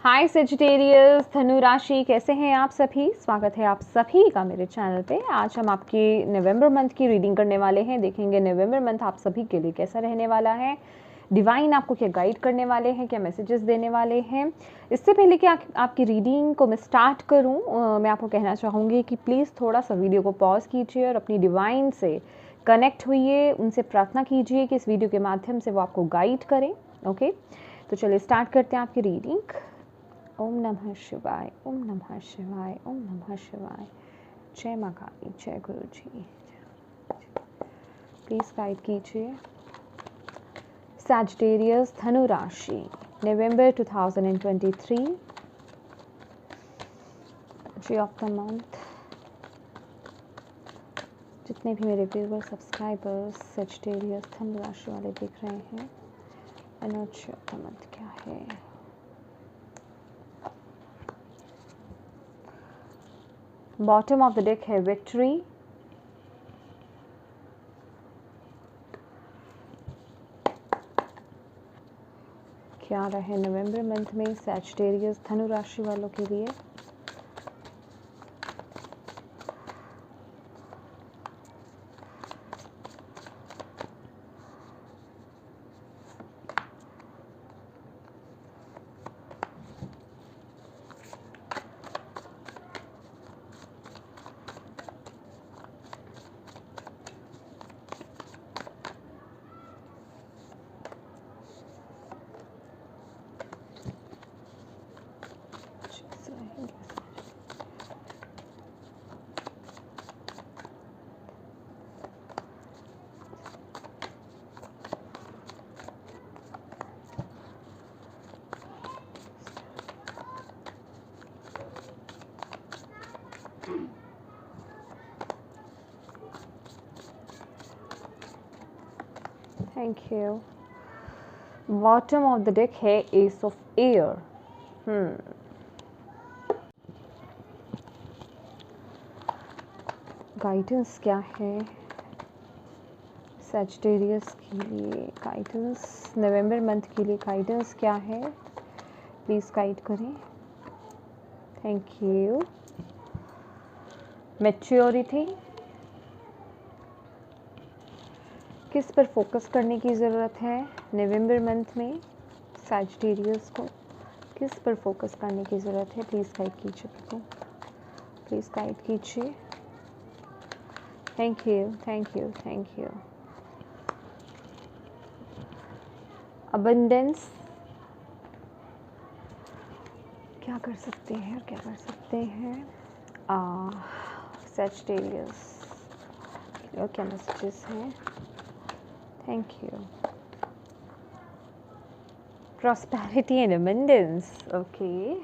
हाय Sagittarius, धनु राशि, कैसे हैं आप सभी। स्वागत है आप सभी का मेरे चैनल पे। आज हम आपकी नवंबर मंथ की रीडिंग करने वाले हैं। देखेंगे नवंबर मंथ आप सभी के लिए कैसा रहने वाला है, डिवाइन आपको क्या गाइड करने वाले हैं, क्या मैसेजेस देने वाले हैं। इससे पहले कि आपकी रीडिंग को मैं स्टार्ट करूं, मैं आपको कहना चाहूँगी कि प्लीज़ थोड़ा सा वीडियो को पॉज कीजिए और अपनी डिवाइन से कनेक्ट हुइए, उनसे प्रार्थना कीजिए कि इस वीडियो के माध्यम से वो आपको गाइड करें। ओके, तो चलिए स्टार्ट करते हैं आपकी रीडिंग। ओम नमः शिवाय, ओम नमः शिवाय, ओम नमः शिवाय। जय माँ काली, जय गुरु जी। प्लीज़ गाइड कीजिए। सैजिटेरियस, धनु राशि, नवंबर 2023, डे ऑफ द मंथ। जितने भी मेरे व्यूअर सब्सक्राइबर्स सैजिटेरियस धनु राशि वाले देख रहे हैं, एनर्जी ऑफ द मंथ क्या है। बॉटम ऑफ द डेक है विक्ट्री, क्या रहे नवंबर मंथ में सैजिटेरियस धनु राशि वालों के लिए। Thank you. Bottom of the deck है एस ऑफ एयर। गाइडेंस क्या है सैजिटेरियस के लिए, गाइडेंस नवंबर मंथ के लिए गाइडेंस क्या है, प्लीज़ गाइड करें। Thank you. मैच्योरिटी, किस पर फोकस करने की ज़रूरत है नवंबर मंथ में सैजिटेरियस को, किस पर फोकस करने की ज़रूरत है, प्लीज़ गाइड कीजिए प्रभु, प्लीज़ गाइड कीजिए। Thank you, thank you, thank you. Abundance, क्या कर सकते हैं और क्या कर सकते हैं सैजिटेरियस और क्या मैसेजेस हैं। Thank you. Prosperity and abundance, okay,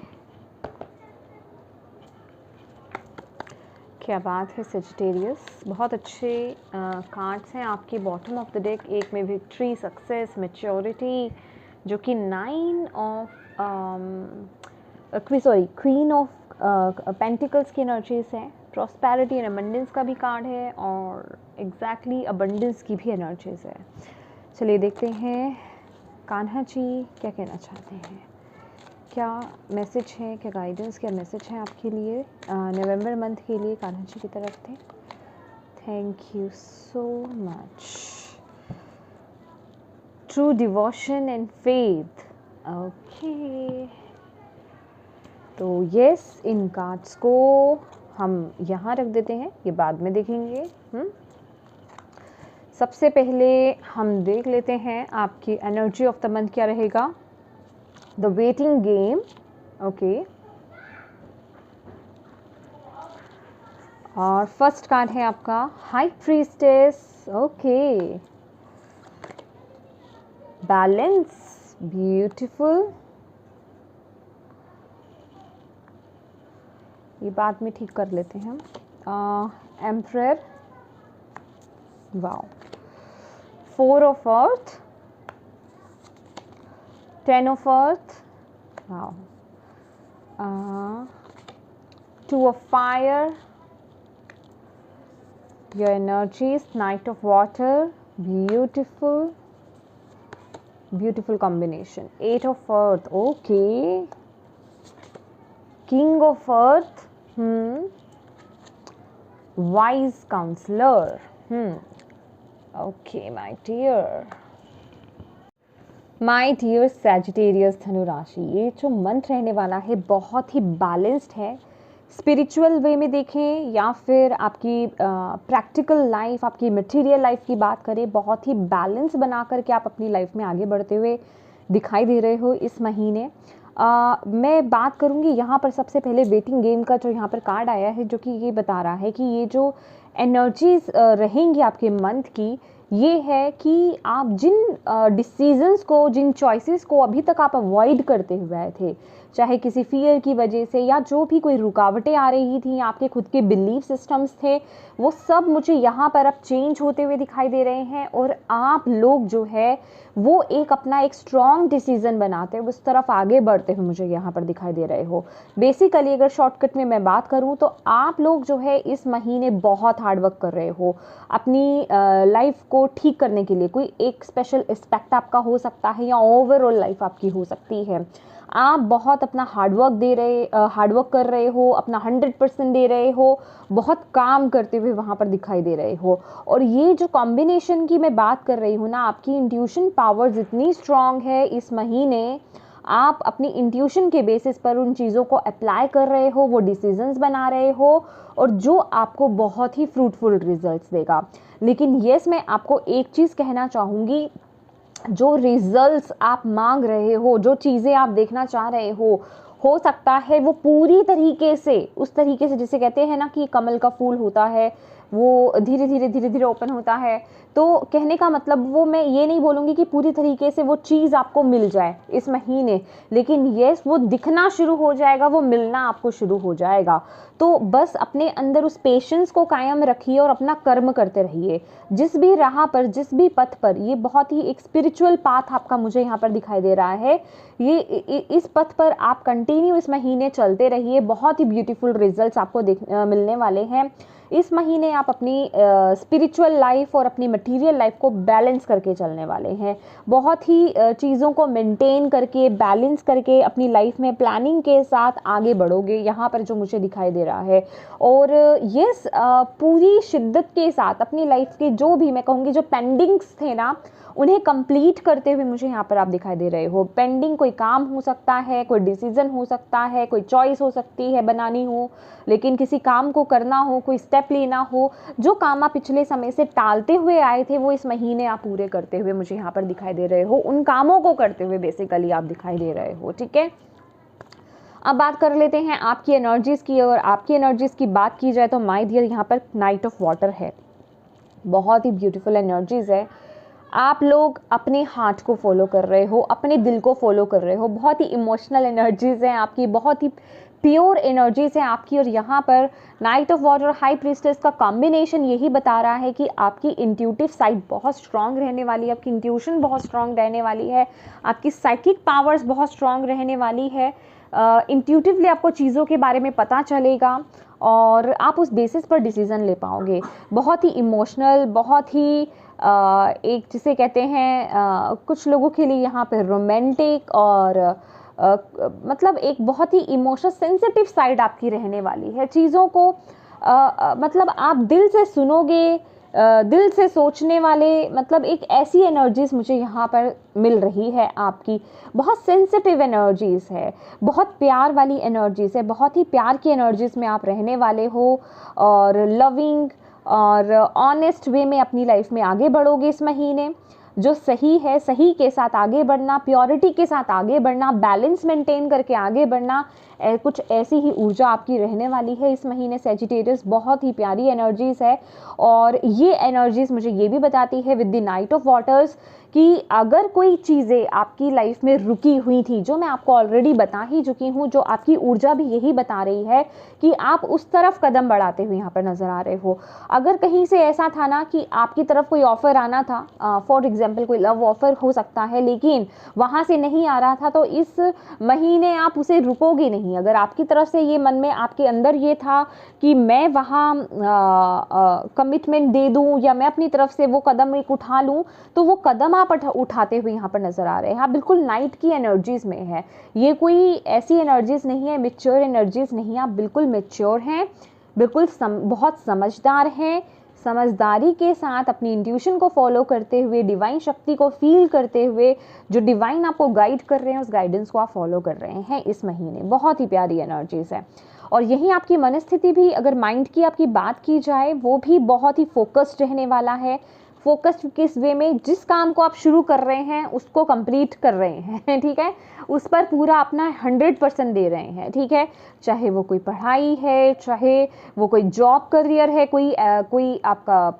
क्या बात है सैजिटेरियस। बहुत अच्छे कार्ड्स हैं आपके बॉटम ऑफ द डेक। एक में विक्ट्री, सक्सेस, मैच्योरिटी, जो कि 9 ऑफ क्वीन ऑफ पेंटिकल्स की एनर्जीज हैं। प्रॉस्पेरिटी एंड अबंडेंस का भी कार्ड है और एग्जैक्टली अबंडेंस की भी एनर्जीज है। चलिए देखते हैं कान्हा जी क्या कहना चाहते हैं, क्या मैसेज है, क्या गाइडेंस, क्या मैसेज है आपके लिए नवंबर मंथ के लिए कान्हा जी की तरफ से। Thank you so much. True devotion and faith, okay, तो यस, इन कार्ड्स को हम यहाँ रख देते हैं, ये बाद में देखेंगे। सबसे पहले हम देख लेते हैं आपकी एनर्जी ऑफ द मंथ क्या रहेगा। द वेटिंग गेम, ओके, और फर्स्ट कार्ड है आपका high priestess, okay, balance, beautiful, ये बाद में ठीक कर लेते हैं हम। Emperor, wow, 4 of earth, 10 of earth, wow, 2 of fire, your energies, Knight of Water, beautiful, beautiful combination, 8 of Earth, okay, king of earth, wise counselor, okay my dear Sagittarius धनु राशि, ये जो मंथ रहने वाला है बहुत ही बैलेंस्ड है। Spiritual way में देखें या फिर आपकी प्रैक्टिकल लाइफ, आपकी मटेरियल लाइफ की बात करें, बहुत ही बैलेंस बना करके आप अपनी लाइफ में आगे बढ़ते हुए दिखाई दे रहे हो इस महीने। मैं बात करूंगी यहाँ पर सबसे पहले वेटिंग गेम का जो यहाँ पर कार्ड आया है, जो कि ये बता रहा है कि ये जो एनर्जीज रहेंगी आपके मंथ की, ये है कि आप जिन डिसीजंस को, जिन चॉइसेस को अभी तक आप अवॉइड करते हुए आए थे, चाहे किसी फियर की वजह से या जो भी कोई रुकावटें आ रही थी, आपके खुद के बिलीफ सिस्टम्स थे, वो सब मुझे यहाँ पर अब चेंज होते हुए दिखाई दे रहे हैं। और आप लोग जो है वो अपना एक स्ट्रॉन्ग डिसीजन बनाते हुए उस तरफ आगे बढ़ते हुए मुझे यहाँ पर दिखाई दे रहे हो। बेसिकली अगर शॉर्टकट में मैं बात करूँ तो आप लोग जो है इस महीने बहुत हार्डवर्क कर रहे हो अपनी लाइफ को ठीक करने के लिए। कोई एक स्पेशल एस्पेक्ट आपका हो सकता है या ओवरऑल लाइफ आपकी हो सकती है। आप बहुत अपना हार्डवर्क कर रहे हो, अपना 100% दे रहे हो, बहुत काम करते हुए वहाँ पर दिखाई दे रहे हो। और ये जो कॉम्बिनेशन की मैं बात कर रही हूँ ना, आपकी इंट्यूशन पावर्स इतनी स्ट्रांग है इस महीने, आप अपनी इंट्यूशन के बेसिस पर उन चीज़ों को अप्लाई कर रहे हो, वो डिसीजंस बना रहे हो, और जो आपको बहुत ही फ्रूटफुल रिजल्ट्स देगा। लेकिन यस, मैं आपको एक चीज़ कहना चाहूँगी, जो रिजल्ट्स आप मांग रहे हो, जो चीज़ें आप देखना चाह रहे हो सकता है वो पूरी तरीके से, उस तरीके से जिसे कहते हैं ना कि कमल का फूल होता है वो धीरे धीरे ओपन होता है, तो कहने का मतलब वो मैं ये नहीं बोलूँगी कि पूरी तरीके से वो चीज़ आपको मिल जाए इस महीने, लेकिन यस वो दिखना शुरू हो जाएगा, वो मिलना आपको शुरू हो जाएगा। तो बस अपने अंदर उस पेशेंस को कायम रखिए और अपना कर्म करते रहिए जिस भी राह पर, जिस भी पथ पर। ये बहुत ही एक स्पिरिचुअल पाथ आपका मुझे यहाँ पर दिखाई दे रहा है। ये इस पथ पर आप कंटिन्यू इस महीने चलते रहिए, बहुत ही ब्यूटीफुल रिजल्ट्स आपको मिलने वाले हैं। इस महीने आप अपनी स्पिरिचुअल लाइफ और अपनी मटेरियल लाइफ को बैलेंस करके चलने वाले हैं। बहुत ही चीज़ों को मेंटेन करके, बैलेंस करके अपनी लाइफ में प्लानिंग के साथ आगे बढ़ोगे, यहाँ पर जो मुझे दिखाई दे रहा है। और यस, पूरी शिद्दत के साथ अपनी लाइफ के जो भी, मैं कहूँगी जो पेंडिंग्स थे ना, उन्हें कंप्लीट करते हुए मुझे यहाँ पर आप दिखाई दे रहे हो। पेंडिंग कोई काम हो सकता है, कोई डिसीजन हो सकता है, कोई चॉइस हो सकती है बनानी हो, लेकिन किसी काम को करना हो, कोई स्टेप लेना हो, जो काम आप पिछले समय से टालते हुए आए थे वो इस महीने आप पूरे करते हुए मुझे यहाँ पर दिखाई दे रहे हो। उन कामों को करते हुए बेसिकली आप दिखाई दे रहे हो। ठीक है, अब बात कर लेते हैं आपकी एनर्जीज की। और आपकी एनर्जीज की बात की जाए तो माय डियर, यहाँ पर नाइट ऑफ वाटर है, बहुत ही ब्यूटीफुल एनर्जीज है। आप लोग अपने हार्ट को फॉलो कर रहे हो, अपने दिल को फॉलो कर रहे हो, बहुत ही इमोशनल एनर्जीज हैं आपकी, बहुत ही प्योर एनर्जीज हैं आपकी। और यहाँ पर night of water, high priestess का कॉम्बिनेशन यही बता रहा है कि आपकी इंट्यूटिव साइड बहुत स्ट्रांग रहने वाली है, आपकी इंट्यूशन बहुत स्ट्रांग रहने वाली है, आपकी साइकिक पावर्स बहुत स्ट्रांग रहने वाली है। इंट्यूटिवली आपको चीज़ों के बारे में पता चलेगा और आप उस बेसिस पर डिसीजन ले पाओगे। बहुत ही इमोशनल, बहुत ही एक जिसे कहते हैं कुछ लोगों के लिए यहाँ पे रोमांटिक और मतलब एक बहुत ही इमोशनल सेंसिटिव साइड आपकी रहने वाली है। चीज़ों को मतलब आप दिल से सुनोगे, दिल से सोचने वाले, मतलब एक ऐसी एनर्जीज मुझे यहाँ पर मिल रही है आपकी। बहुत सेंसिटिव एनर्जीज है, बहुत प्यार वाली एनर्जीज है, बहुत ही प्यार की एनर्जीज में आप रहने वाले हो और लविंग और ऑनेस्ट वे में अपनी लाइफ में आगे बढ़ोगे इस महीने। जो सही है, सही के साथ आगे बढ़ना, प्योरिटी के साथ आगे बढ़ना, बैलेंस मेंटेन करके आगे बढ़ना, कुछ ऐसी ही ऊर्जा आपकी रहने वाली है इस महीने सैजिटेरियस। बहुत ही प्यारी एनर्जीज है और ये एनर्जीज मुझे ये भी बताती है with the night of waters कि अगर कोई चीज़ें आपकी लाइफ में रुकी हुई थी, जो मैं आपको ऑलरेडी बता ही चुकी हूँ, जो आपकी ऊर्जा भी यही बता रही है कि आप उस तरफ कदम बढ़ाते हुए यहाँ पर नजर आ रहे हो। अगर कहीं से ऐसा था ना कि आपकी तरफ कोई ऑफर आना था, फॉर एग्जाम्पल कोई लव ऑफर हो सकता है, लेकिन वहाँ से नहीं आ रहा था, तो इस महीने आप उसे रुकोगे नहीं। अगर आपकी तरफ से ये मन में आपके अंदर ये था कि मैं वहाँ कमिटमेंट दे दूँ या मैं अपनी तरफ से वो कदम एक उठा लूँ, तो वो कदम आप आप उठाते हुए यहाँ पर नज़र आ रहे हैं। आप बिल्कुल नाइट की एनर्जीज़ में है, ये कोई ऐसी एनर्जीज़ नहीं है, मैच्योर एनर्जीज़ नहीं है, आप बिल्कुल मैच्योर हैं, बिल्कुल बहुत समझदार हैं। समझदारी के साथ अपनी इंट्यूशन को फॉलो करते हुए, डिवाइन शक्ति को फील करते हुए, जो डिवाइन आपको गाइड कर रहे हैं उस गाइडेंस को आप फॉलो कर रहे हैं इस महीने। बहुत ही प्यारी एनर्जीज़ है। और यही आपकी मनस्थिति भी, अगर माइंड की आपकी बात की जाए, वो भी बहुत ही फोकस्ड रहने वाला है। फोकस्ड किस वे में, जिस काम को आप शुरू कर रहे हैं उसको कंप्लीट कर रहे हैं, ठीक है, उस पर पूरा अपना 100% दे रहे हैं, ठीक है, चाहे वो कोई पढ़ाई है, चाहे वो कोई जॉब करियर है, कोई आपका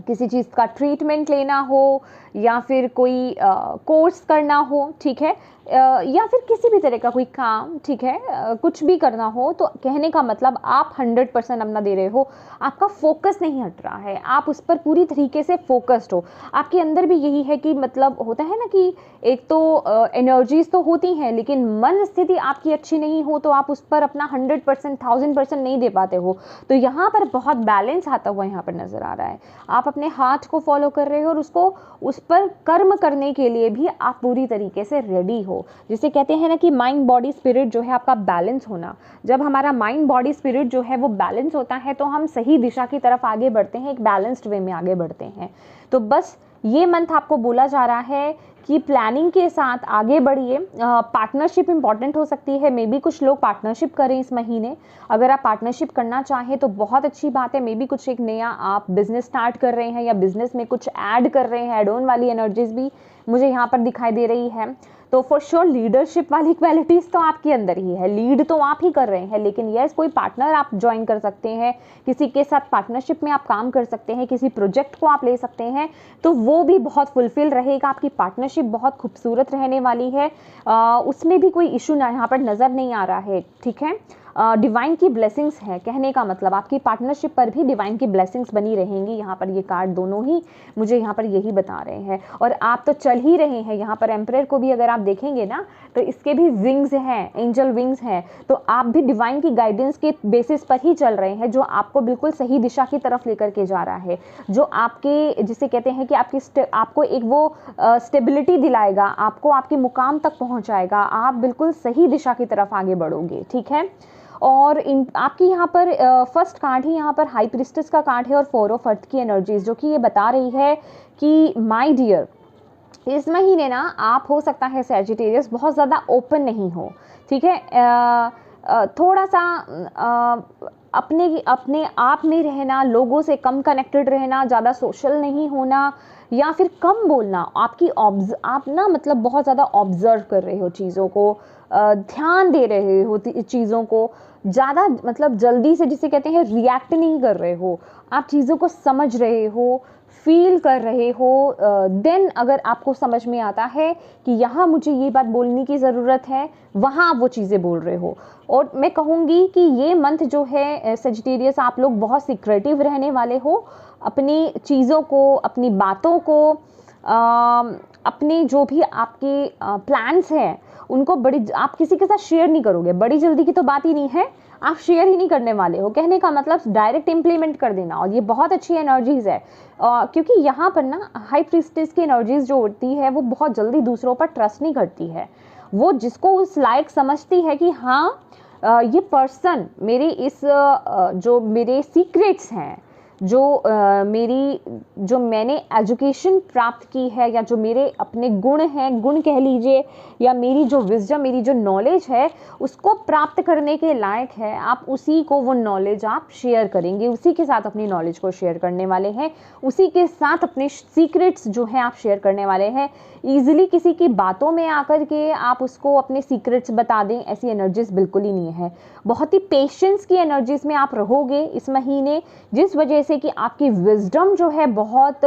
किसी चीज़ का ट्रीटमेंट लेना हो, या फिर कोई कोर्स करना हो, ठीक है, या फिर किसी भी तरह का कोई काम, ठीक है, कुछ भी करना हो, तो कहने का मतलब आप 100% अपना दे रहे हो। आपका फोकस नहीं हट रहा है, आप उस पर पूरी तरीके से फोकस्ड हो। आपके अंदर भी यही है कि मतलब होता है ना कि एक तो एनर्जीज तो होती हैं, लेकिन मन स्थिति आपकी अच्छी नहीं हो तो आप उस पर अपना 100%, 1000% नहीं दे पाते हो। तो यहाँ पर बहुत बैलेंस आता हुआ यहाँ पर नज़र आ रहा है। आप अपने हार्ट को फॉलो कर रहे हो और उस पर कर्म करने के लिए भी आप पूरी तरीके से रेडी हो। जिसे कहते हैं ना कि माइंड बॉडी स्पिरिट जो है आपका बैलेंस होना। जब हमारा माइंड बॉडी स्पिरिट जो है वो बैलेंस होता है तो हम सही दिशा की तरफ आगे बढ़ते हैं, एक बैलेंस्ड वे में आगे बढ़ते हैं। तो बस ये मंथ आपको बोला जा रहा है कि प्लानिंग के साथ आगे बढ़िए। पार्टनरशिप इंपॉर्टेंट हो सकती है, मे बी कुछ लोग पार्टनरशिप करें इस महीने। अगर आप पार्टनरशिप करना चाहें तो बहुत अच्छी बात है। मे बी कुछ एक नया आप बिजनेस स्टार्ट कर रहे हैं या बिजनेस में कुछ ऐड कर रहे हैं, एड ऑन वाली एनर्जीज भी मुझे यहाँ पर दिखाई दे रही है। तो फॉर श्योर लीडरशिप वाली क्वालिटीज़ तो आपके अंदर ही है, लीड तो आप ही कर रहे हैं, लेकिन यस कोई पार्टनर आप ज्वाइन कर सकते हैं, किसी के साथ पार्टनरशिप में आप काम कर सकते हैं, किसी प्रोजेक्ट को आप ले सकते हैं, तो वो भी बहुत फुलफिल रहेगा। आपकी पार्टनरशिप बहुत खूबसूरत रहने वाली है, उसमें भी कोई इशू ना यहाँ पर नज़र नहीं आ रहा है, ठीक है। डिवाइन की ब्लेसिंग्स है, कहने का मतलब आपकी पार्टनरशिप पर भी डिवाइन की ब्लेसिंग्स बनी रहेंगी। यहाँ पर ये कार्ड दोनों ही मुझे यहाँ पर यही बता रहे हैं। और आप तो चल ही रहे हैं, यहाँ पर एम्परर को भी अगर आप देखेंगे ना तो इसके भी विंग्स हैं, एंजल विंग्स हैं, तो आप भी डिवाइन की गाइडेंस के बेसिस पर ही चल रहे हैं, जो आपको बिल्कुल सही दिशा की तरफ लेकर के जा रहा है, जो आपके जिसे कहते हैं कि आपको एक वो स्टेबिलिटी दिलाएगा, आपको आपके मुकाम तक पहुँचाएगा, आप बिल्कुल सही दिशा की तरफ आगे बढ़ोगे, ठीक है। और आपकी यहाँ पर फर्स्ट कार्ड ही यहाँ पर हाई प्रिस्टेस का कार्ड है और 4 ऑफ अर्थ की एनर्जीज, जो कि ये बता रही है कि माय डियर इस महीने ना आप हो सकता है सैजिटेरियस बहुत ज़्यादा ओपन नहीं हो, ठीक है, थोड़ा सा अपने आप में रहना, लोगों से कम कनेक्टेड रहना, ज़्यादा सोशल नहीं होना, या फिर कम बोलना। आप ना मतलब बहुत ज़्यादा ऑब्जर्व कर रहे हो चीज़ों को, ध्यान दे रहे हो चीज़ों को, ज़्यादा मतलब जल्दी से जिसे कहते हैं रिएक्ट नहीं कर रहे हो, आप चीज़ों को समझ रहे हो, फील कर रहे हो। देन अगर आपको समझ में आता है कि यहाँ मुझे ये बात बोलने की ज़रूरत है, वहाँ आप वो चीज़ें बोल रहे हो। और मैं कहूँगी कि ये मंथ जो है सजिटेरियस, आप लोग बहुत सीक्रेटिव रहने वाले हो, अपनी चीज़ों को, अपनी बातों को, अपने जो भी आपके प्लान्स हैं उनको आप किसी के साथ शेयर नहीं करोगे। बड़ी जल्दी की तो बात ही नहीं है, आप शेयर ही नहीं करने वाले हो, कहने का मतलब डायरेक्ट इम्प्लीमेंट कर देना। और ये बहुत अच्छी एनर्जीज़ है, क्योंकि यहाँ पर ना हाई प्रीस्टेस की एनर्जीज़ जो होती है वो बहुत जल्दी दूसरों पर ट्रस्ट नहीं करती है। वो जिसको उस लायक समझती है कि हाँ ये पर्सन मेरे जो मेरे सीक्रेट्स हैं, जो मैंने एजुकेशन प्राप्त की है, या जो मेरे अपने गुण हैं, गुण कह लीजिए, या मेरी जो विजडम, मेरी जो नॉलेज है उसको प्राप्त करने के लायक है, आप उसी को वो नॉलेज आप शेयर करेंगे, उसी के साथ अपनी नॉलेज को शेयर करने वाले हैं, उसी के साथ अपने सीक्रेट्स जो हैं आप शेयर करने वाले हैं। ईजिली किसी की बातों में आकर के आप उसको अपने सीक्रेट्स बता दें, ऐसी एनर्जीज बिल्कुल ही नहीं है। बहुत ही पेशेंस की एनर्जीज में आप रहोगे इस महीने, जिस वजह से कि आपकी विजडम जो है बहुत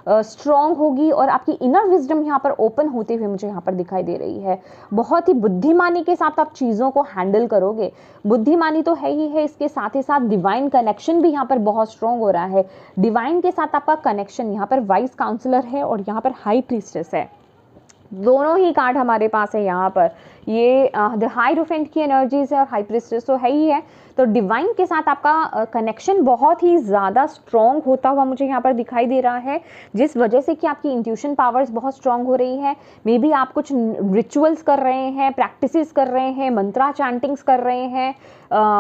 स्ट्रॉन्ग होगी, और आपकी इनर विजडम यहाँ पर ओपन होते हुए मुझे यहाँ पर दिखाई दे रही है। बहुत ही बुद्धिमानी के साथ आप चीज़ों को हैंडल करोगे। बुद्धिमानी तो है ही है, इसके साथ ही साथ डिवाइन कनेक्शन भी यहाँ पर बहुत स्ट्रॉन्ग हो रहा है। डिवाइन के साथ आपका कनेक्शन, यहाँ पर वाइस काउंसलर है और यहाँ पर हाई प्रीस्टेस है। दोनों ही कार्ड हमारे पास है यहाँ पर। ये द हायरोफेंट की एनर्जीज है और हाई प्रीस्टेस तो है ही है। तो डिवाइन के साथ आपका कनेक्शन बहुत ही ज़्यादा स्ट्रॉन्ग होता हुआ मुझे यहाँ पर दिखाई दे रहा है, जिस वजह से कि आपकी इंट्यूशन पावर्स बहुत स्ट्रॉन्ग हो रही है। मे बी आप कुछ रिचुअल्स कर रहे हैं, प्रैक्टिसेस कर रहे हैं, मंत्रा चैंटिंग्स कर रहे हैं,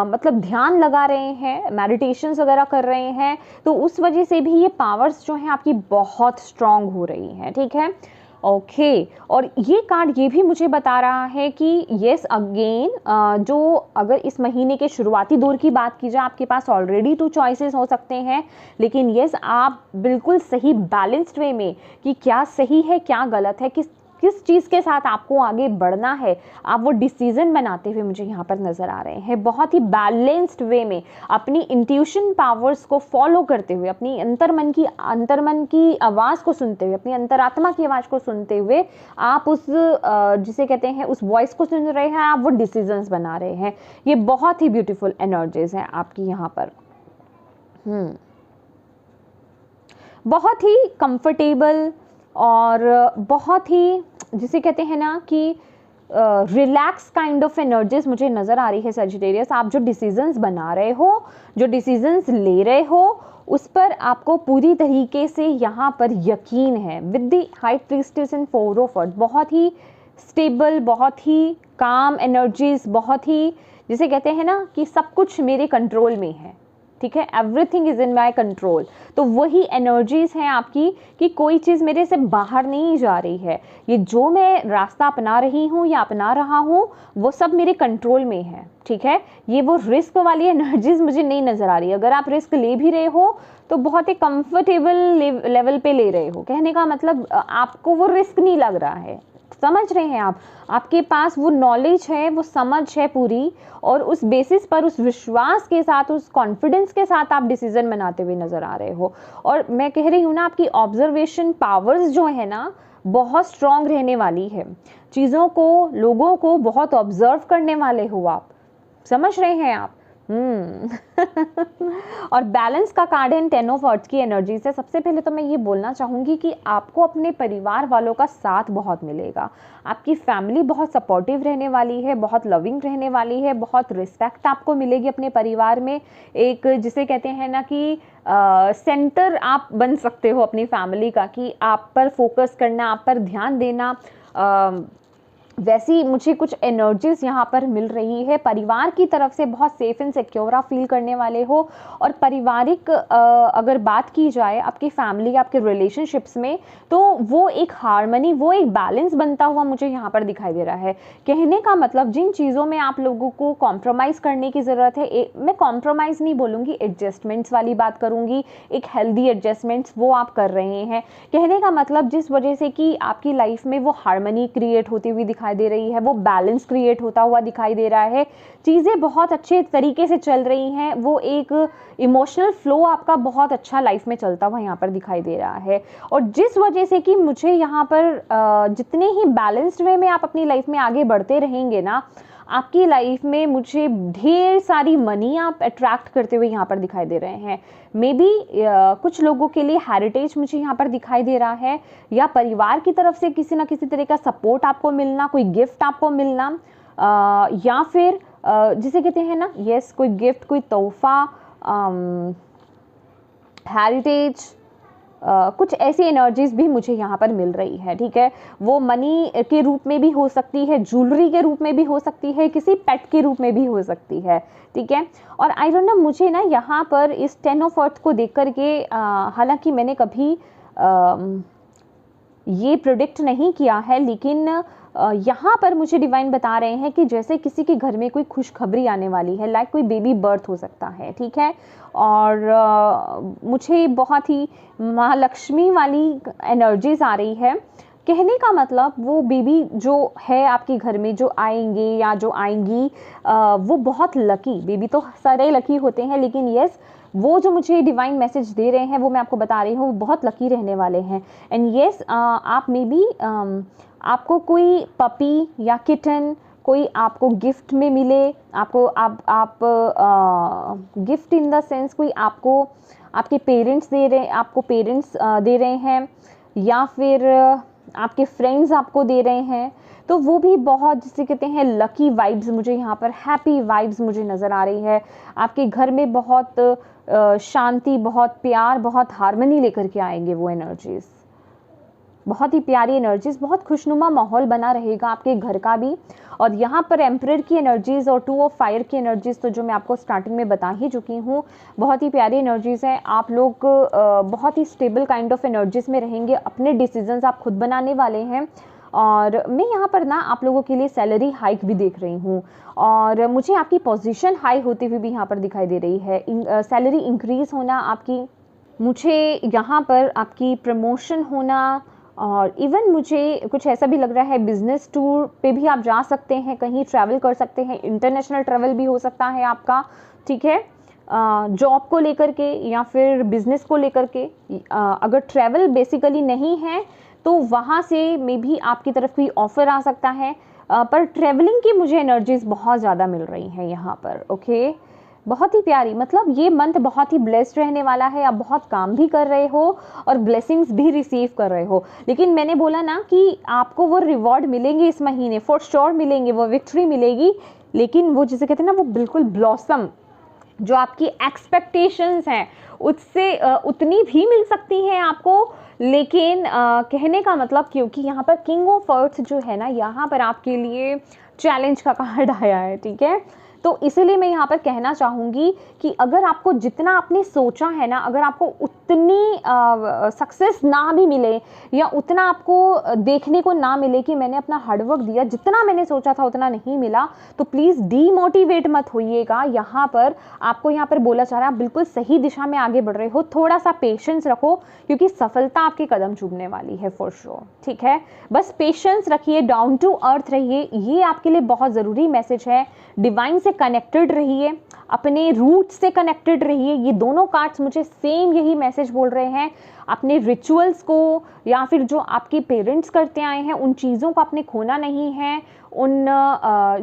मतलब ध्यान लगा रहे हैं, मेडिटेशंस वगैरह कर रहे हैं, तो उस वजह से भी ये पावर्स जो हैं आपकी बहुत स्ट्रॉन्ग हो रही हैं। ठीक है, ओके और ये कार्ड ये भी मुझे बता रहा है कि येस अगेन जो अगर इस महीने के शुरुआती दौर की बात की जाए, आपके पास ऑलरेडी 2 चॉइसेस हो सकते हैं, लेकिन येस आप बिल्कुल सही बैलेंस्ड वे में कि क्या सही है क्या गलत है, किस चीज़ के साथ आपको आगे बढ़ना है, आप वो डिसीजन बनाते हुए मुझे यहाँ पर नज़र आ रहे हैं। बहुत ही बैलेंस्ड वे में अपनी इंट्यूशन पावर्स को फॉलो करते हुए, अपनी अंतर्मन की आवाज़ को सुनते हुए, अपनी अंतरात्मा की आवाज़ को सुनते हुए आप उस जिसे कहते हैं उस वॉइस को सुन रहे हैं, आप वो डिसीजंस बना रहे हैं। ये बहुत ही ब्यूटीफुल एनर्जीज हैं आपकी यहाँ पर। बहुत ही कंफर्टेबल और बहुत ही जिसे कहते हैं ना कि रिलैक्स काइंड ऑफ एनर्जीज मुझे नज़र आ रही है सजिटेरियस। आप जो डिसीजंस बना रहे हो, जो डिसीजंस ले रहे हो, उस पर आपको पूरी तरीके से यहाँ पर यकीन है। With the high priestess and 4 of earth, बहुत ही स्टेबल, बहुत ही काम एनर्जीज, बहुत ही जिसे कहते हैं ना कि सब कुछ मेरे कंट्रोल में है। ठीक है, everything is in my control. तो वही एनर्जीज हैं आपकी कि कोई चीज़ मेरे से बाहर नहीं जा रही है, ये जो मैं रास्ता अपना रही हूँ या अपना रहा हूँ वो सब मेरे कंट्रोल में है। ठीक है, ये वो रिस्क वाली एनर्जीज मुझे नहीं नज़र आ रही। अगर आप रिस्क ले भी रहे हो तो बहुत ही कंफर्टेबल लेवल पे ले रहे हो, कहने का मतलब आपको वो रिस्क नहीं लग रहा है। समझ रहे हैं आप, आपके पास वो नॉलेज है, वो समझ है पूरी, और उस बेसिस पर, उस विश्वास के साथ, उस कॉन्फिडेंस के साथ आप डिसीजन बनाते हुए नजर आ रहे हो। और मैं कह रही हूँ ना, आपकी ऑब्जर्वेशन पावर्स जो है ना बहुत स्ट्रांग रहने वाली है। चीज़ों को, लोगों को बहुत ऑब्जर्व करने वाले हो आप। समझ रहे हैं आप। और बैलेंस का कार्ड है 10 ऑफ अर्थ की एनर्जी से। सबसे पहले तो मैं ये बोलना चाहूँगी कि आपको अपने परिवार वालों का साथ बहुत मिलेगा। आपकी फैमिली बहुत सपोर्टिव रहने वाली है, बहुत लविंग रहने वाली है, बहुत रिस्पेक्ट आपको मिलेगी अपने परिवार में। एक जिसे कहते हैं ना कि सेंटर आप बन सकते हो अपनी फैमिली का, कि आप पर फोकस करना, आप पर ध्यान देना। वैसी मुझे कुछ एनर्जीज यहाँ पर मिल रही है। परिवार की तरफ से बहुत सेफ एंड सिक्योर आप फील करने वाले हो। और पारिवारिक अगर बात की जाए आपकी फैमिली, आपके रिलेशनशिप्स में, तो वो एक हार्मनी, वो एक बैलेंस बनता हुआ मुझे यहाँ पर दिखाई दे रहा है। कहने का मतलब जिन चीज़ों में आप लोगों को कॉम्प्रोमाइज़ करने की ज़रूरत है, मैं कॉम्प्रोमाइज़ नहीं बोलूँगी, एडजस्टमेंट्स वाली बात करूँगी, एक हेल्दी एडजस्टमेंट्स वो आप कर रहे हैं। कहने का मतलब जिस वजह से कि आपकी लाइफ में वो हार्मनी क्रिएट होती हुई दिखाई दे रही है, वो बैलेंस क्रिएट होता हुआ दिखाई दे रहा है, चीज़ें बहुत अच्छे तरीके से चल रही हैं, वो एक इमोशनल फ्लो आपका बहुत अच्छा लाइफ में चलता हुआ यहाँ पर दिखाई दे रहा है। और जिस वजह से कि मुझे यहाँ पर जितने ही बैलेंस्ड वे में आप अपनी लाइफ में आगे बढ़ते रहेंगे ना, आपकी लाइफ में मुझे ढेर सारी मनी आप अट्रैक्ट करते हुए यहाँ पर दिखाई दे रहे हैं। मे बी कुछ लोगों के लिए हेरिटेज मुझे यहाँ पर दिखाई दे रहा है, या परिवार की तरफ से किसी ना किसी तरह का सपोर्ट आपको मिलना, कोई गिफ्ट आपको मिलना, या फिर जिसे कहते हैं ना, यस, कोई गिफ्ट, कोई तोहफा, हेरिटेज, कुछ ऐसी एनर्जीज भी मुझे यहाँ पर मिल रही है। ठीक है, वो मनी के रूप में भी हो सकती है, ज्वेलरी के रूप में भी हो सकती है, किसी पेट के रूप में भी हो सकती है। ठीक है, और आई डोंट नो, मुझे ना यहाँ पर इस 10 ऑफ अर्थ को देख करके, हालांकि मैंने कभी ये प्रोडिक्ट नहीं किया है, लेकिन यहाँ पर मुझे डिवाइन बता रहे हैं कि जैसे किसी के घर में कोई खुशखबरी आने वाली है, लाइक कोई बेबी बर्थ हो सकता है। ठीक है, और मुझे बहुत ही माँ लक्ष्मी वाली एनर्जीज आ रही है। कहने का मतलब वो बेबी जो है आपके घर में जो आएंगे या जो आएंगी, वो बहुत लकी, बेबी तो सारे लकी होते हैं, लेकिन यस, वो जो मुझे डिवाइन मैसेज दे रहे हैं वो मैं आपको बता रही हूँ, वो बहुत लकी रहने वाले हैं। एंड यस, आप मे बी आपको कोई पपी या किटन कोई आपको गिफ्ट में मिले, आपको आप गिफ्ट इन द सेंस कोई आपको आपके पेरेंट्स दे रहे, आपको पेरेंट्स दे रहे हैं, या फिर आपके फ्रेंड्स आपको दे रहे हैं, तो वो भी बहुत जिसे कहते हैं लकी वाइब्स, मुझे यहाँ पर हैप्पी वाइब्स मुझे नज़र आ रही है। आपके घर में बहुत शांति, बहुत प्यार, बहुत हार्मनी लेकर के आएंगे वो एनर्जीज़, बहुत ही प्यारी एनर्जीज़, बहुत खुशनुमा माहौल बना रहेगा आपके घर का भी। और यहाँ पर एम्परर की एनर्जीज़ और 2 ऑफ फायर की एनर्जीज़ तो जो मैं आपको स्टार्टिंग में बता ही चुकी हूँ, बहुत ही प्यारी एनर्जीज़ हैं। आप लोग बहुत ही स्टेबल काइंड ऑफ एनर्जीज़ में रहेंगे, अपने डिसीजंस आप खुद बनाने वाले हैं। और मैं यहाँ पर ना आप लोगों के लिए सैलरी हाइक भी देख रही हूँ, और मुझे आपकी पोजीशन हाई होती हुई भी यहाँ पर दिखाई दे रही है। सैलरी इंक्रीज़ होना आपकी, मुझे यहाँ पर आपकी प्रमोशन होना, और इवन मुझे कुछ ऐसा भी लग रहा है बिज़नेस टूर पे भी आप जा सकते हैं, कहीं ट्रैवल कर सकते हैं, इंटरनेशनल ट्रैवल भी हो सकता है आपका, ठीक है। जॉब को लेकर के या फिर बिज़नेस को लेकर के, अगर ट्रैवल बेसिकली नहीं है तो वहाँ से मे भी आपकी तरफ कोई ऑफ़र आ सकता है, पर ट्रैवलिंग की मुझे एनर्जीज़ बहुत ज़्यादा मिल रही हैं यहाँ पर। ओके, बहुत ही प्यारी, मतलब ये मंथ बहुत ही ब्लेस्ड रहने वाला है। आप बहुत काम भी कर रहे हो और ब्लेसिंग्स भी रिसीव कर रहे हो, लेकिन मैंने बोला ना कि आपको वो रिवॉर्ड मिलेंगे इस महीने, फॉर श्योर मिलेंगे, वो विक्ट्री मिलेगी, लेकिन वो जिसे कहते हैं ना वो बिल्कुल ब्लॉसम, जो आपकी एक्सपेक्टेशंस हैं उससे उतनी भी मिल सकती हैं आपको। लेकिन कहने का मतलब, क्योंकि यहाँ पर किंग ऑफ अर्थ जो है ना, यहाँ पर आपके लिए चैलेंज का कार्ड आया है, ठीक है। तो इसलिए मैं यहाँ पर कहना चाहूँगी कि अगर आपको जितना आपने सोचा है ना, अगर आपको उतनी सक्सेस ना भी मिले या उतना आपको देखने को ना मिले कि मैंने अपना हार्डवर्क दिया, जितना मैंने सोचा था उतना नहीं मिला, तो प्लीज़ डीमोटिवेट मत होइएगा। यहाँ पर आपको यहाँ पर बोला जा रहा है आप बिल्कुल सही दिशा में आगे बढ़ रहे हो, थोड़ा सा पेशेंस रखो, क्योंकि सफलता आपके कदम चूमने वाली है फॉर श्योर, ठीक है। बस पेशेंस रखिए, डाउन टू अर्थ रहिए, ये आपके लिए बहुत ज़रूरी मैसेज है। डिवाइन से कनेक्टेड रहिए, अपने रूट से कनेक्टेड रहिए। ये दोनों कार्ड्स मुझे सेम यही मैसेज बोल रहे हैं। अपने रिचुअल्स को या फिर जो आपके पेरेंट्स करते आए हैं उन चीज़ों को आपने खोना नहीं है। उन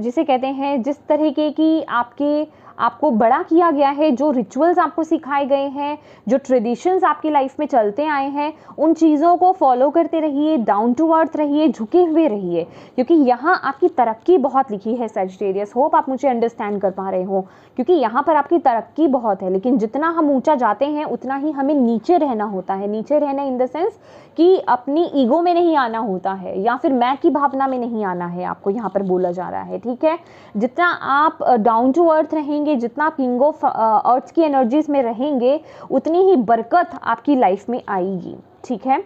जिसे कहते हैं जिस तरीके की आपको बड़ा किया गया है, जो रिचुअल्स आपको सिखाए गए हैं, जो ट्रेडिशंस आपकी लाइफ में चलते आए हैं, उन चीज़ों को फॉलो करते रहिए, डाउन टू अर्थ रहिए, झुके हुए रहिए, क्योंकि यहाँ आपकी तरक्की बहुत लिखी है सैजिटेरियस। होप आप मुझे अंडरस्टैंड कर पा रहे हो, क्योंकि यहाँ पर आपकी तरक्की बहुत है, लेकिन जितना हम ऊंचा जाते हैं उतना ही हमें नीचे रहना होता है। नीचे रहना इन द सेंस कि अपनी ईगो में नहीं आना होता है, या फिर मैं की भावना में नहीं आना है, आपको यहाँ पर बोला जा रहा है, ठीक है। जितना आप डाउन टू अर्थ रहेंगे, जितना आप किंग ऑफ अर्थ की एनर्जीज में रहेंगे, उतनी ही बरकत आपकी लाइफ में आएगी, ठीक है।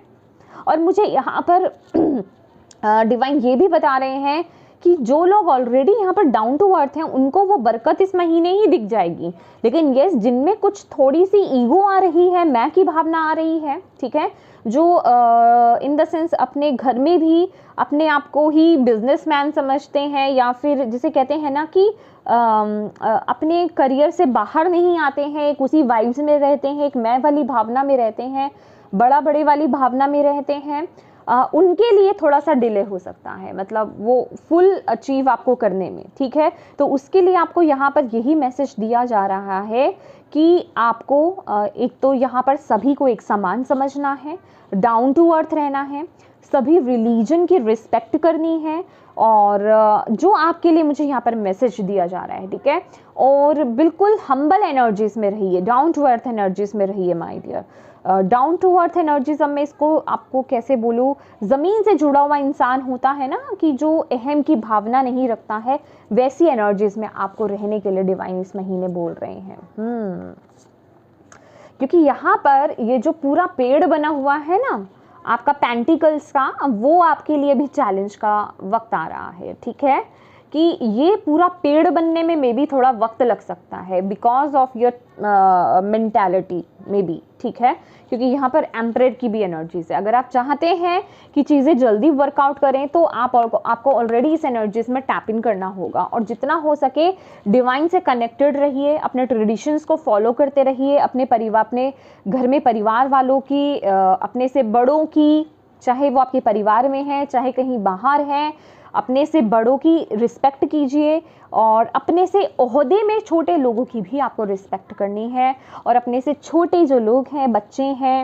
और मुझे यहाँ पर डिवाइन ये भी बता रहे हैं कि जो लोग ऑलरेडी यहाँ पर डाउन टू अर्थ हैं उनको वो बरकत इस महीने ही दिख जाएगी, लेकिन यस जिनमें कुछ थोड़ी सी ईगो आ रही है, मैं की भावना आ रही है, ठीक है, जो इन द सेंस अपने घर में भी अपने आप को ही बिजनेसमैन समझते हैं, या फिर जिसे कहते हैं ना कि अपने करियर से बाहर नहीं आते हैं, एक उसी वाइब्स में रहते हैं, एक मैं वाली भावना में रहते हैं, बड़े वाली भावना में रहते हैं, उनके लिए थोड़ा सा डिले हो सकता है, मतलब वो फुल अचीव आपको करने में, ठीक है। तो उसके लिए आपको यहाँ पर यही मैसेज दिया जा रहा है कि आपको एक तो यहाँ पर सभी को एक समान समझना है, डाउन टू अर्थ रहना है, सभी रिलीजन की रिस्पेक्ट करनी है, और जो आपके लिए मुझे यहाँ पर मैसेज दिया जा रहा है, ठीक है। और बिल्कुल हम्बल एनर्जीज में रहिए, डाउन टू अर्थ एनर्जीज में रहिए my dear. Down to earth energies में इसको आपको कैसे बोलूँ, ज़मीन से जुड़ा हुआ इंसान होता है ना, कि जो अहम की भावना नहीं रखता है, वैसी एनर्जीज में आपको रहने के लिए डिवाइन इस महीने बोल रहे हैं। क्योंकि यहाँ पर ये जो पूरा पेड़ बना हुआ है ना आपका पेंटिकल्स का, वो आपके लिए भी चैलेंज का वक्त आ रहा है, ठीक है, कि ये पूरा पेड़ बनने में मे बी थोड़ा वक्त लग सकता है, because of your mentality may be, ठीक है, क्योंकि यहाँ पर एम्परर की भी एनर्जीज है। अगर आप चाहते हैं कि चीज़ें जल्दी वर्कआउट करें तो आपको ऑलरेडी इस एनर्जीज में टैप इन करना होगा, और जितना हो सके डिवाइन से कनेक्टेड रहिए, अपने ट्रेडिशंस को फॉलो करते रहिए, अपने घर में परिवार वालों की, अपने से बड़ों की, चाहे वो आपके परिवार में है चाहे कहीं बाहर है, अपने से बड़ों की रिस्पेक्ट कीजिए, और अपने से ओहदे में छोटे लोगों की भी आपको रिस्पेक्ट करनी है, और अपने से छोटे जो लोग हैं, बच्चे हैं,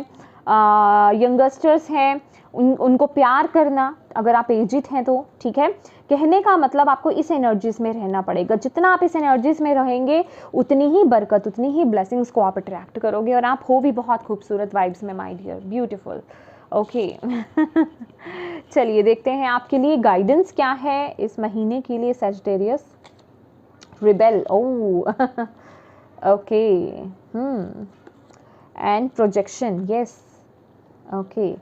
यंगस्टर्स हैं, उनको प्यार करना, अगर आप एजिड हैं तो, ठीक है। कहने का मतलब आपको इस एनर्जीज में रहना पड़ेगा। जितना आप इस एनर्जीज में रहेंगे उतनी ही बरकत, उतनी ही ब्लेसिंग्स को आप अट्रैक्ट करोगे, और आप हो भी बहुत खूबसूरत वाइब्स में माय डियर, ब्यूटीफुल। ओके चलिए देखते हैं आपके लिए गाइडेंस क्या है इस महीने के लिए Sagittarius. Rebel, oh okay, and projection, yes, okay.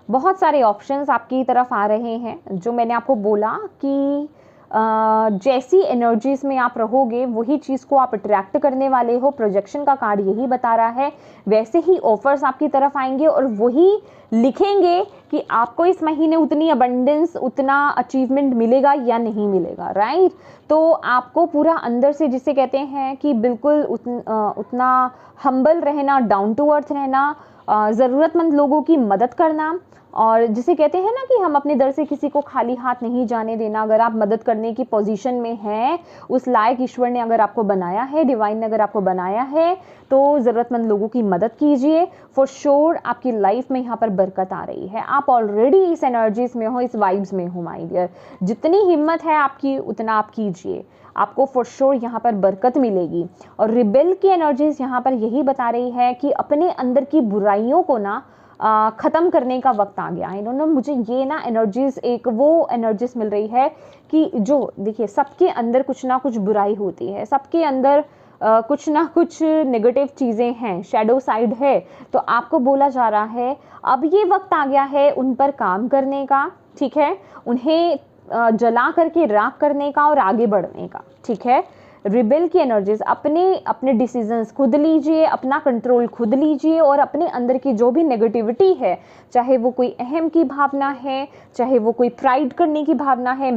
बहुत सारे ऑप्शंस आपकी तरफ आ रहे हैं। जो मैंने आपको बोला कि जैसी एनर्जीज में आप रहोगे वही चीज़ को आप अट्रैक्ट करने वाले हो, प्रोजेक्शन का कार्ड यही बता रहा है। वैसे ही ऑफर्स आपकी तरफ आएंगे और वही लिखेंगे कि आपको इस महीने उतनी अबंडेंस, उतना अचीवमेंट मिलेगा या नहीं मिलेगा, राइट। तो आपको पूरा अंदर से, जिसे कहते हैं कि बिल्कुल उतना हम्बल रहना, डाउन टू अर्थ रहना, ज़रूरतमंद लोगों की मदद करना, और जिसे कहते हैं ना कि हम अपने दर से किसी को खाली हाथ नहीं जाने देना। अगर आप मदद करने की पोजीशन में हैं, उस लायक ईश्वर ने अगर आपको बनाया है, डिवाइन ने अगर आपको बनाया है, तो ज़रूरतमंद लोगों की मदद कीजिए। फॉर श्योर आपकी लाइफ में यहाँ पर बरकत आ रही है। आप ऑलरेडी इस एनर्जीज में हो, इस वाइब्स में हो माय डियर। जितनी हिम्मत है आपकी उतना आप कीजिए, आपको फॉर श्योर यहाँ पर बरकत मिलेगी। और रिबेल की एनर्जीज यहाँ पर यही बता रही है कि अपने अंदर की बुराइयों को ना ख़त्म करने का वक्त आ गया। आई डोंट नो, मुझे ये ना एनर्जीज, एक वो एनर्जीज मिल रही है कि जो देखिए सबके अंदर कुछ ना कुछ बुराई होती है, सबके अंदर कुछ ना कुछ नेगेटिव चीज़ें हैं, शैडो साइड है। तो आपको बोला जा रहा है अब ये वक्त आ गया है उन पर काम करने का, ठीक है, उन्हें जला करके राख करने का और आगे बढ़ने का, ठीक है। रिबेल की एनर्जीज, अपने डिसीजंस खुद लीजिए, अपना कंट्रोल खुद लीजिए, और अपने अंदर की जो भी नेगेटिविटी है, चाहे वो कोई अहम की भावना है, चाहे वो कोई प्राइड करने की भावना है,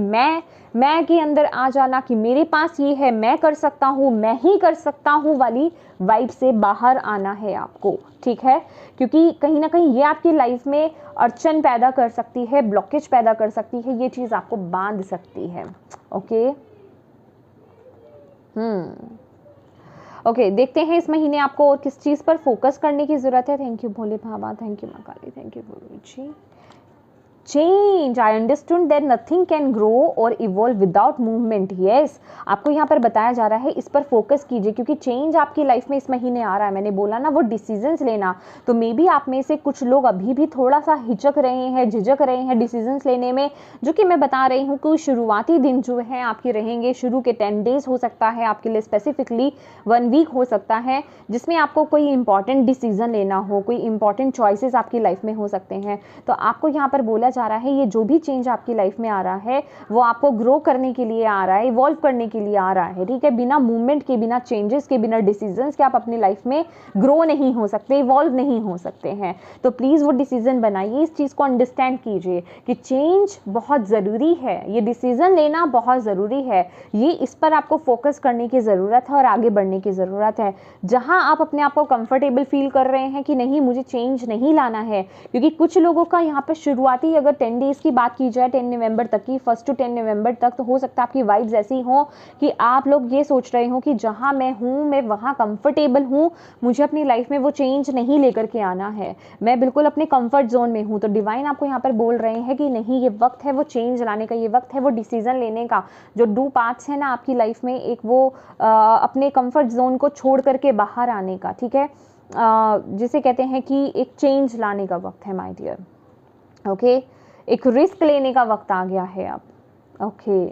मैं के अंदर आ जाना कि मेरे पास ये है, मैं कर सकता हूँ, मैं ही कर सकता हूँ वाली वाइब से बाहर आना है आपको, ठीक है। क्योंकि कहीं ना कहीं ये आपकी लाइफ में अड़चन पैदा कर सकती है, ब्लॉकेज पैदा कर सकती है, ये चीज़ आपको बांध सकती है। ओके ओके, देखते हैं इस महीने आपको और किस चीज़ पर फोकस करने की ज़रूरत है। Thank you Bhole Baba, thank you Maa Kali, thank you Guru ji. Change, I understood that nothing can grow और इवॉल्व विदाउट मूवमेंट। यस, आपको यहाँ पर बताया जा रहा है इस पर फोकस कीजिए, क्योंकि चेंज आपकी लाइफ में इस महीने आ रहा है। मैंने बोला ना वो डिसीजंस लेना, तो मे बी आप में से कुछ लोग अभी भी थोड़ा सा हिचक रहे हैं, झिझक रहे हैं डिसीजंस लेने में, जो कि मैं बता रही हूँ कि शुरुआती दिन जो है आपके रहेंगे, शुरू के 10 डेज हो सकता है आपके लिए, स्पेसिफिकली 1 वीक हो सकता है, जिसमें आपको कोई इंपॉर्टेंट डिसीजन लेना हो, कोई इंपॉर्टेंट चॉइसेस आपकी लाइफ में हो सकते हैं। तो आपको यहाँ पर बोला जा रहा है ये जो भी चेंज आपकी लाइफ में आ रहा है वो आपको ग्रो करने के लिए आ रहा है, इवॉल्व करने के लिए आ रहा है, ठीक है। बिना मूवमेंट के, बिना चेंजेस के, बिना डिसीजंस के आप अपनी लाइफ में ग्रो नहीं हो सकते, इवॉल्व नहीं हो सकते हैं। तो प्लीज़ वो डिसीजन बनाइए, इस चीज़ को अंडरस्टैंड कीजिए कि चेंज बहुत ज़रूरी है, ये डिसीजन लेना बहुत ज़रूरी है, ये इस पर आपको फोकस करने की ज़रूरत है और आगे बढ़ने की ज़रूरत है। जहाँ आप अपने आप को कंफर्टेबल फील कर रहे हैं कि नहीं मुझे चेंज नहीं लाना है, क्योंकि कुछ लोगों का यहाँ पर शुरुआती अगर 10 डेज की बात की जाए, 10 नवंबर तक की, 1 to 10 नवंबर तक, तो हो सकता है आपकी वाइब्स ऐसी हो कि आप लोग ये सोच रहे हो कि जहां मैं हूं मैं वहां कंफर्टेबल हूं, मुझे अपनी लाइफ में वो चेंज नहीं लेकर के आना है, मैं बिल्कुल अपने कंफर्ट जोन में हूं। तो डिवाइन आपको यहाँ पर बोल रहे हैं कि नहीं, ये वक्त है वो चेंज लाने का, ये वक्त है वो डिसीजन लेने का। जो डू पाथ्स है ना आपकी लाइफ में, एक वो अपने कंफर्ट जोन को छोड़ करके बाहर आने का, ठीक है, जिसे कहते हैं कि एक चेंज लाने का वक्त है माय डियर। ओके, एक रिस्क लेने का वक्त आ गया है अब। ओके,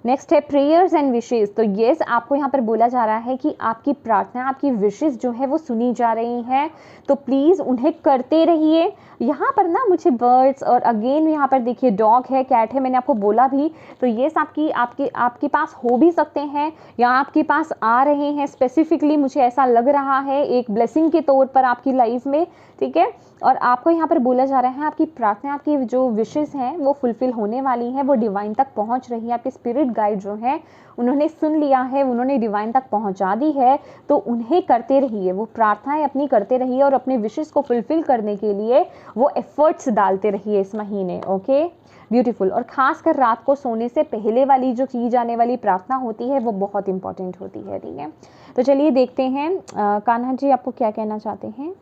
नेक्स्ट है प्रेयर्स एंड विशेस। तो येस, आपको यहाँ पर बोला जा रहा है कि आपकी प्रार्थना, आपकी विशेस जो है वो सुनी जा रही हैं, तो प्लीज़ उन्हें करते रहिए। यहाँ पर ना मुझे बर्ड्स और अगेन यहाँ पर देखिए डॉग है, कैट है, मैंने आपको बोला भी। तो येस, आपके पास हो भी सकते हैं या आपके पास आ रहे हैं, स्पेसिफिकली मुझे ऐसा लग रहा है एक ब्लेसिंग के तौर पर आपकी लाइफ में, ठीक है। और आपको यहाँ पर बोला जा रहा है आपकी प्रार्थना, आपकी जो विशेस हैं वो फुलफिल होने वाली हैं, वो डिवाइन तक पहुँच रही है। आपके स्पिरिट गाइड जो हैं उन्होंने सुन लिया है, उन्होंने डिवाइन तक पहुँचा दी है, तो उन्हें करते रहिए, वो प्रार्थनाएं अपनी करते रहिए और अपने विशेस को फुलफिल करने के लिए वो एफर्ट्स डालते रहिए इस महीने। Okay, beautiful. और खासकर रात को सोने से पहले वाली जो की जाने वाली प्रार्थना होती है वो बहुत इंपॉर्टेंट होती है, ठीक है। तो चलिए देखते हैं कान्हा जी आपको क्या कहना चाहते हैं।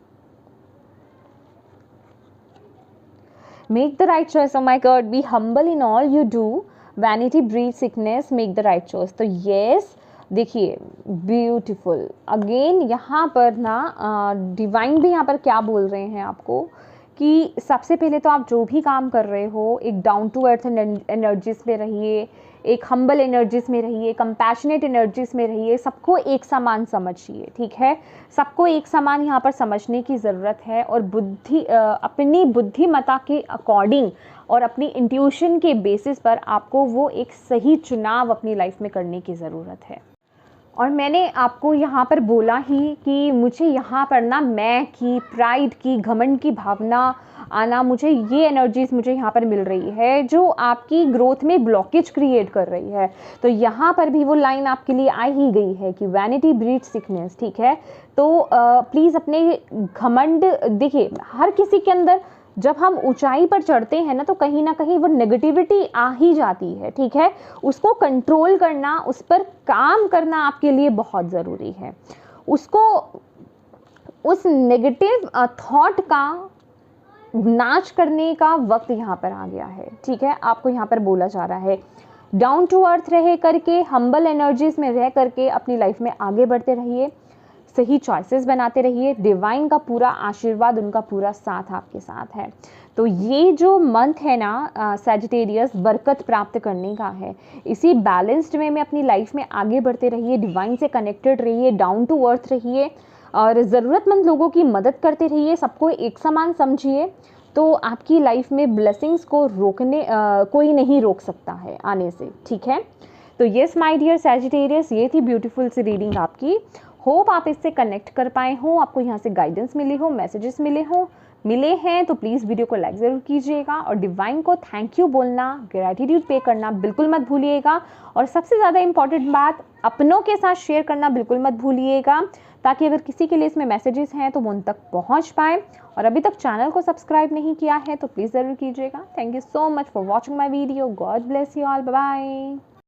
Make the right choice, oh my God, be humble in all you do, vanity breed sickness, make the right choice. तो येस, देखिए ब्यूटीफुल। अगेन यहाँ पर ना डिवाइन भी यहाँ पर क्या बोल रहे हैं आपको कि सबसे पहले तो आप जो भी काम कर रहे हो एक डाउन टू अर्थ एनर्जीज में रहिए, एक हम्बल एनर्जीज में रहिए, कंपैशनेट एनर्जीज में रहिए, सबको एक समान समझिए, ठीक है। सबको एक समान यहाँ पर समझने की ज़रूरत है और अपनी बुद्धिमत्ता के अकॉर्डिंग और अपनी इंट्यूशन के बेसिस पर आपको वो एक सही चुनाव अपनी लाइफ में करने की ज़रूरत है। और मैंने आपको यहाँ पर बोला ही कि मुझे यहाँ पर ना मैं की, प्राइड की, घमंड की भावना आना, मुझे ये एनर्जीज मुझे यहाँ पर मिल रही है जो आपकी ग्रोथ में ब्लॉकेज क्रिएट कर रही है। तो यहाँ पर भी वो लाइन आपके लिए आ ही गई है कि वैनिटी ब्रीड सिकनेस, ठीक है। तो प्लीज़ अपने घमंड, देखिए हर किसी के अंदर जब हम ऊंचाई पर चढ़ते हैं ना तो कहीं ना कहीं वो नेगेटिविटी आ ही जाती है, ठीक है। उसको कंट्रोल करना, उस पर काम करना आपके लिए बहुत ज़रूरी है। उसको, उस नेगेटिव थॉट का नाश करने का वक्त यहाँ पर आ गया है, ठीक है। आपको यहाँ पर बोला जा रहा है डाउन टू अर्थ रह करके, हम्बल एनर्जीज में रह करके अपनी लाइफ में आगे बढ़ते रहिए, सही चॉइसेस बनाते रहिए। डिवाइन का पूरा आशीर्वाद, उनका पूरा साथ आपके साथ है। तो ये जो मंथ है ना सैजिटेरियस, बरकत प्राप्त करने का है। इसी बैलेंस्ड वे में अपनी लाइफ में आगे बढ़ते रहिए, डिवाइन से कनेक्टेड रहिए, डाउन टू अर्थ रहिए और ज़रूरतमंद लोगों की मदद करते रहिए, सबको एक समान समझिए। तो आपकी लाइफ में ब्लेसिंग्स को रोकने कोई नहीं रोक सकता है आने से, ठीक है। तो येस माय डियर सैजिटेरियस, ये थी ब्यूटीफुल सी रीडिंग आपकी। होप आप इससे कनेक्ट कर पाए हों, आपको यहाँ से गाइडेंस मिली हो, मैसेजेस मिले हैं तो प्लीज़ वीडियो को लाइक ज़रूर कीजिएगा और डिवाइन को थैंक यू बोलना, ग्रैटिट्यूड पे करना बिल्कुल मत भूलिएगा। और सबसे ज़्यादा इंपॉर्टेंट बात, अपनों के साथ शेयर करना बिल्कुल मत भूलिएगा, ताकि अगर किसी के लिए इसमें मैसेजेस हैं तो वो उन तक पहुँच पाए। और अभी तक चैनल को सब्सक्राइब नहीं किया है तो प्लीज़ ज़रूर कीजिएगा। Thank you so much for watching my video. God bless you all, bye bye.